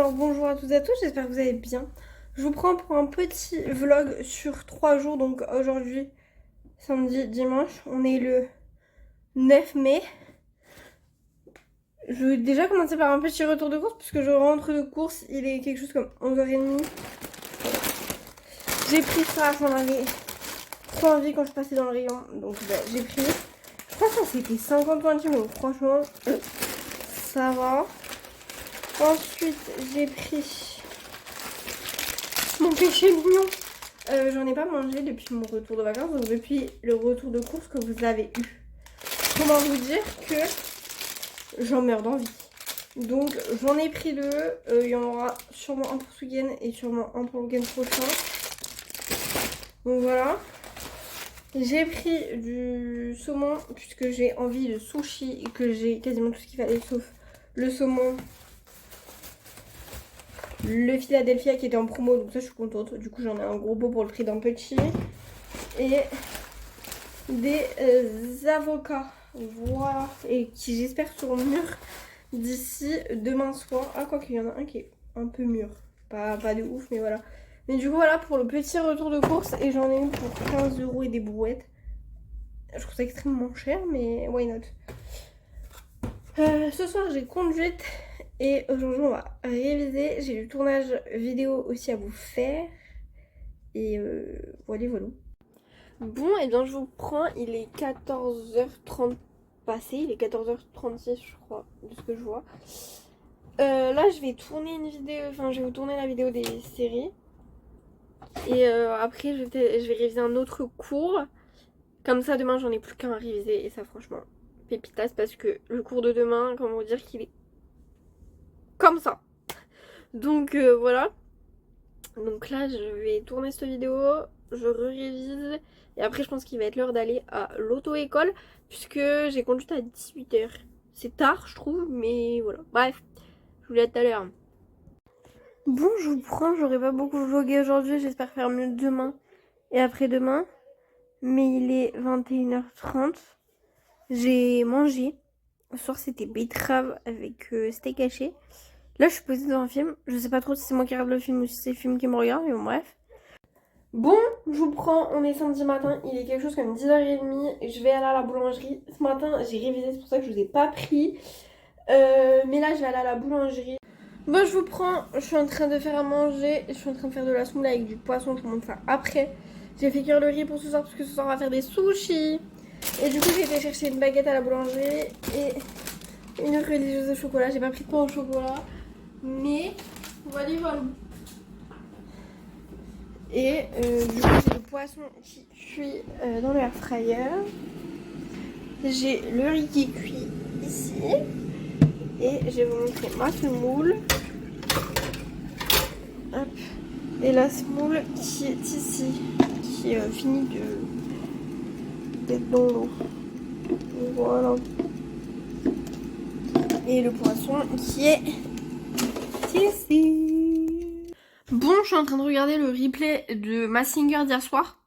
Alors bonjour à toutes et à tous, j'espère que vous allez bien. Je vous prends pour un petit vlog sur 3 jours, donc aujourd'hui, samedi, dimanche, on est le 9 mai. Je vais déjà commencer par un petit retour de course, puisque je rentre de course, il est quelque chose comme 11h30. J'ai pris ça, j'en avais trop envie quand je passais dans le rayon, donc j'ai pris. Je crois que ça c'était 50 centimes, donc franchement, ça va. Ensuite, j'ai pris mon péché mignon. J'en ai pas mangé depuis mon retour de vacances, donc depuis le retour de course que vous avez eu. Comment vous dire que j'en meurs d'envie. Donc j'en ai pris deux. Il y en aura sûrement un pour ce week-end et sûrement un pour le week-end prochain. Donc voilà. J'ai pris du saumon puisque j'ai envie de sushi et que j'ai quasiment tout ce qu'il fallait sauf le saumon. Le Philadelphia qui était en promo, donc ça je suis contente. Du coup j'en ai un gros pot pour le prix d'un petit. Et des avocats, voilà, et qui j'espère seront mûrs d'ici demain soir. Ah, quoi qu'il y en a un qui est un peu mûr, pas de ouf, mais voilà. Mais du coup voilà pour le petit retour de course, et j'en ai eu pour 15 € et des brouettes. Je trouve ça extrêmement cher, mais why not. Ce soir j'ai conduite et aujourd'hui on va réviser. J'ai du tournage vidéo aussi à vous faire. Et voilà. Bon, et bien je vous prends, il est 14h30 passé, il est 14h36 je crois, de ce que je vois. Là je vais tourner une vidéo, enfin je vais vous tourner la vidéo des séries. Et après je vais réviser un autre cours. Comme ça demain j'en ai plus qu'un à réviser et ça franchement pépitas parce que le cours de demain, comment vous dire qu'il est comme ça. Donc voilà. Donc là je vais tourner cette vidéo, je révise et après je pense qu'il va être l'heure d'aller à l'auto-école puisque j'ai conduit à 18h. C'est tard je trouve mais voilà. Bref, je vous dis à tout à l'heure. Bon je vous prends, j'aurais pas beaucoup vlogué aujourd'hui, j'espère faire mieux demain et après-demain. Mais il est 21h30. J'ai mangé. Ce soir c'était betterave avec steak haché. Là, je suis posée dans un film. Je sais pas trop si c'est moi qui regarde le film ou si c'est le film qui me regarde, mais bon, bref. Bon, je vous prends. On est samedi matin. Il est quelque chose comme 10h30. Je vais aller à la boulangerie. Ce matin, j'ai révisé. C'est pour ça que je vous ai pas pris. Mais là, je vais aller à la boulangerie. Bon, je vous prends. Je suis en train de faire à manger. Je suis en train de faire de la semoule avec du poisson. Je vous montre ça après. J'ai fait cuire le riz pour ce soir parce que ce soir, on va faire des sushis. Et du coup, j'ai été chercher une baguette à la boulangerie et une religieuse au chocolat. J'ai pas pris de pain au chocolat. Mais voilà. Et du coup j'ai le poisson qui cuit dans le air fryer. J'ai le riz qui cuit ici. Et je vais vous montrer ma semoule. Hop. Et la semoule qui est ici. Qui finit d'être dans l'eau. Voilà. Et le poisson qui est ici. Bon, je suis en train de regarder le replay de Mazinger d'hier soir.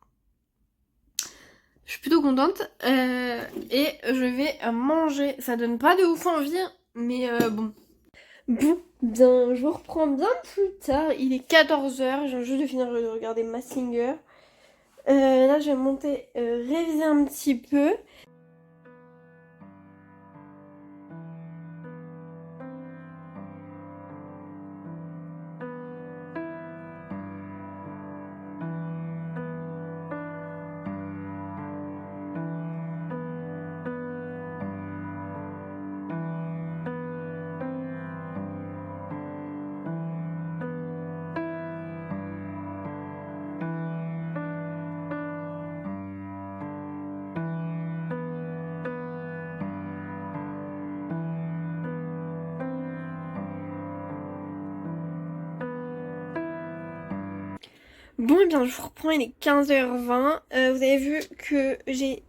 Je suis plutôt contente. Et je vais manger. Ça donne pas de ouf envie, mais bon. Bon, bien, je vous reprends bien plus tard. Il est 14h. Je viens juste de finir de regarder Mazinger. Là, je vais monter, réviser un petit peu. Bon, et bien, je vous reprends, il est 15h20. Vous avez vu que j'ai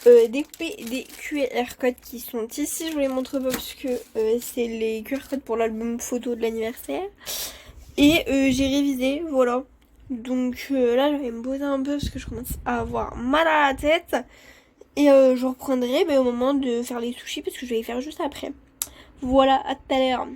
découpé des QR codes qui sont ici. Je vous les montre pas parce que c'est les QR codes pour l'album photo de l'anniversaire. Et j'ai révisé, voilà. Donc là, je vais me poser un peu parce que je commence à avoir mal à la tête. Et je reprendrai au moment de faire les sushis parce que je vais les faire juste après. Voilà, à tout à l'heure.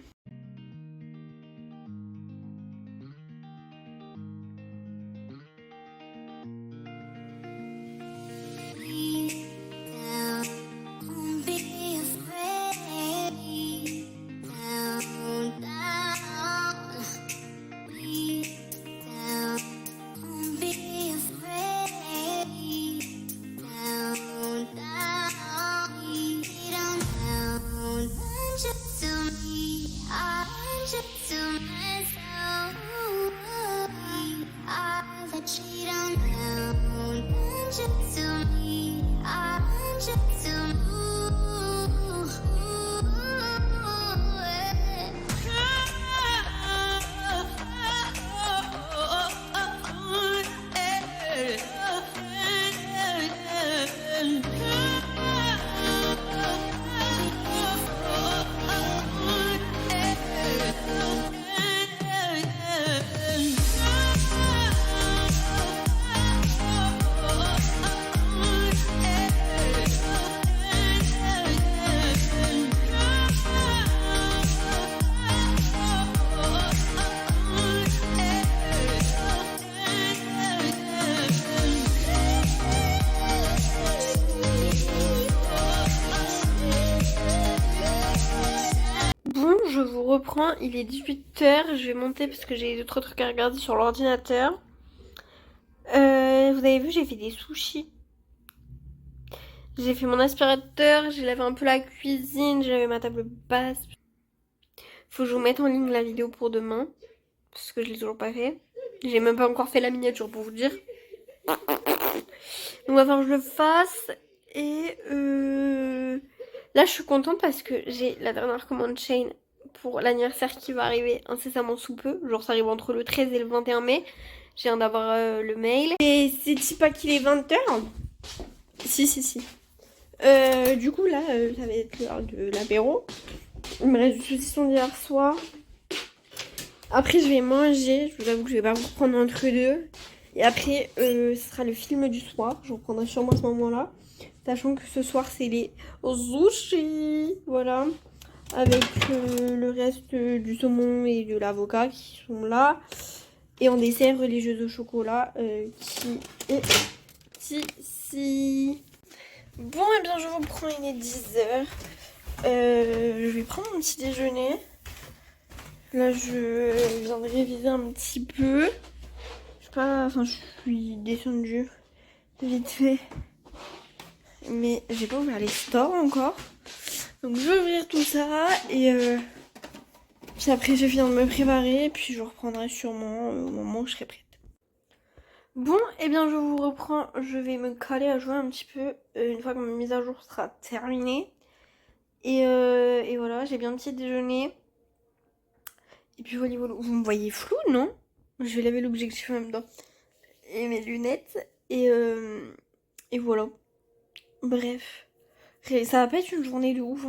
Bon, je vous reprends, il est 18h, je vais monter parce que j'ai d'autres trucs à regarder sur l'ordinateur. Vous avez vu, j'ai fait des sushis. J'ai fait mon aspirateur, j'ai lavé un peu la cuisine, j'ai lavé ma table basse. Faut que je vous mette en ligne la vidéo pour demain, parce que je l'ai toujours pas fait. J'ai même pas encore fait la miniature pour vous dire. Donc il va falloir que je le fasse. Et là je suis contente parce que j'ai la dernière commande chain pour l'anniversaire qui va arriver incessamment sous peu. Genre ça arrive entre le 13 et le 21 mai. Je viens d'avoir le mail. Et c'est pas qu'il est 20h. Si. Du coup là ça va être l'heure de l'apéro. Il me reste du saucisson d'hier soir. Après je vais manger. Je vous avoue que je vais pas vous reprendre entre deux. Et après ce sera le film du soir. Je reprendrai sûrement à ce moment là. Sachant que ce soir c'est les sushis. Voilà. Avec le reste du saumon et de l'avocat qui sont là. Et en dessert les jeux au chocolat qui est ici. Bon et bien je vous prends, il est 10h. Je vais prendre mon petit déjeuner. Là je viens de réviser un petit peu. Je sais pas, enfin je suis descendue vite fait. Mais j'ai pas ouvert les stores encore. Donc je vais ouvrir tout ça et puis après je viens de me préparer. Puis je reprendrai sûrement au moment où je serai prête. Bon, et bien je vous reprends, je vais me caler à jouer un petit peu une fois que ma mise à jour sera terminée. Et voilà, j'ai bien petit déjeuner. Et puis voilà, vous me voyez flou, non? Je vais laver l'objectif en même temps. Et mes lunettes. Et voilà. Bref. Ça va pas être une journée de ouf.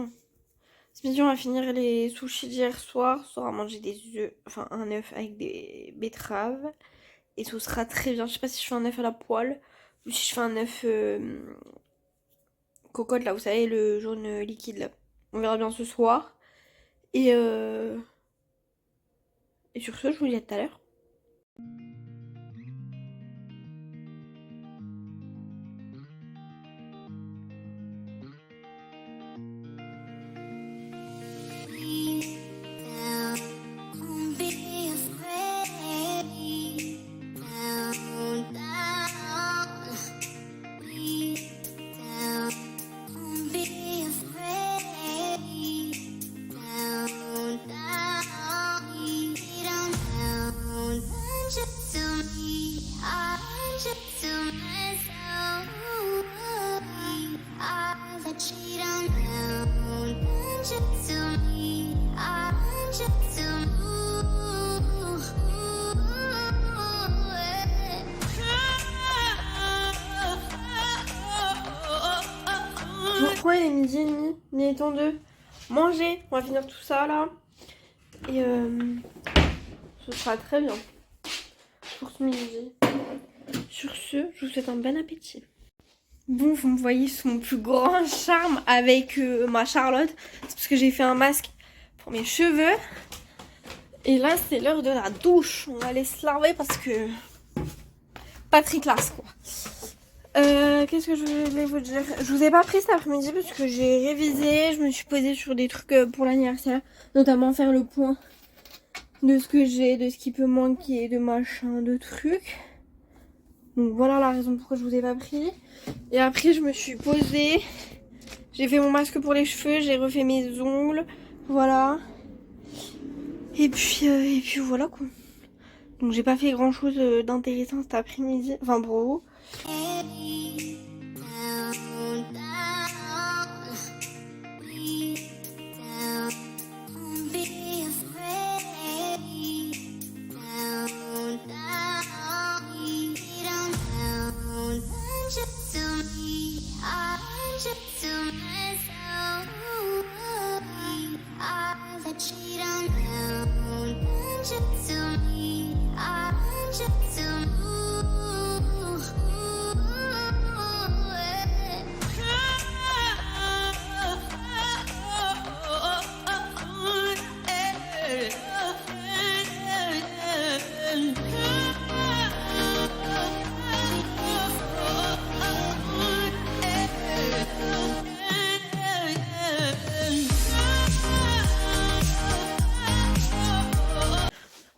Ce midi, on va finir les sushis d'hier soir. On va manger des œufs, enfin un œuf avec des betteraves. Et tout sera très bien. Je sais pas si je fais un œuf à la poêle ou si je fais un œuf cocotte là, vous savez, le jaune liquide là. On verra bien ce soir. Et sur ce, je vous dis à tout à l'heure. Pourquoi il est midi et demi? Il est temps de manger. On va finir tout ça là. Et ce sera très bien pour ce midi. Sur ce, je vous souhaite un bon appétit. Bon, vous me voyez sous mon plus grand charme avec ma Charlotte. C'est parce que j'ai fait un masque pour mes cheveux. Et là, c'est l'heure de la douche. On va aller se laver parce que... pas très classe, quoi. Qu'est-ce que je voulais vous dire? Je vous ai pas pris cet après-midi parce que j'ai révisé. Je me suis posée sur des trucs pour l'anniversaire. Notamment faire le point de ce que j'ai, de ce qui peut manquer, de machin, de trucs. Donc voilà la raison pourquoi je vous ai pas pris. Et après je me suis posée. J'ai fait mon masque pour les cheveux, j'ai refait mes ongles. Voilà. Et puis voilà quoi. Donc j'ai pas fait grand chose d'intéressant cet après-midi. Enfin pour vous.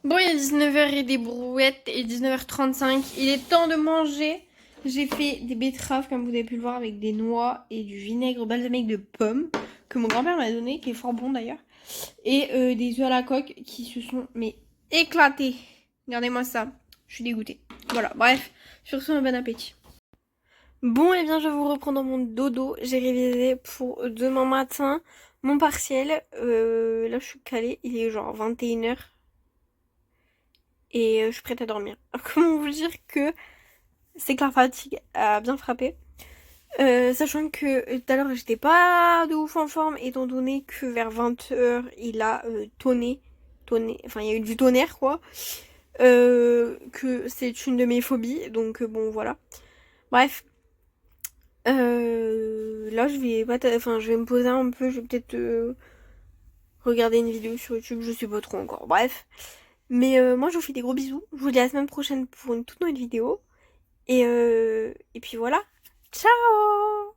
Bon, il est 19h et des brouettes et 19h35. Il est temps de manger. J'ai fait des betteraves, comme vous avez pu le voir, avec des noix et du vinaigre balsamique de pomme que mon grand-père m'a donné, qui est fort bon d'ailleurs. Et des œufs à la coque qui se sont mais éclatés. Regardez-moi ça. Je suis dégoûtée. Voilà, bref. Sur ce, un bon appétit. Bon, et bien, je vous reprends dans mon dodo. J'ai révisé pour demain matin mon partiel. Là, je suis calée. Il est genre 21h. Et je suis prête à dormir. Alors, comment vous dire que c'est que la fatigue a bien frappé. Sachant que tout à l'heure j'étais pas de ouf en forme, étant donné que vers 20h il a tonné, enfin il y a eu du tonnerre quoi. Que c'est une de mes phobies, donc bon voilà. Bref. Là je vais je vais me poser un peu, je vais peut-être regarder une vidéo sur YouTube, je sais pas trop encore. Bref. Mais moi je vous fais des gros bisous. Je vous dis à la semaine prochaine pour une toute nouvelle vidéo. Et puis voilà. Ciao!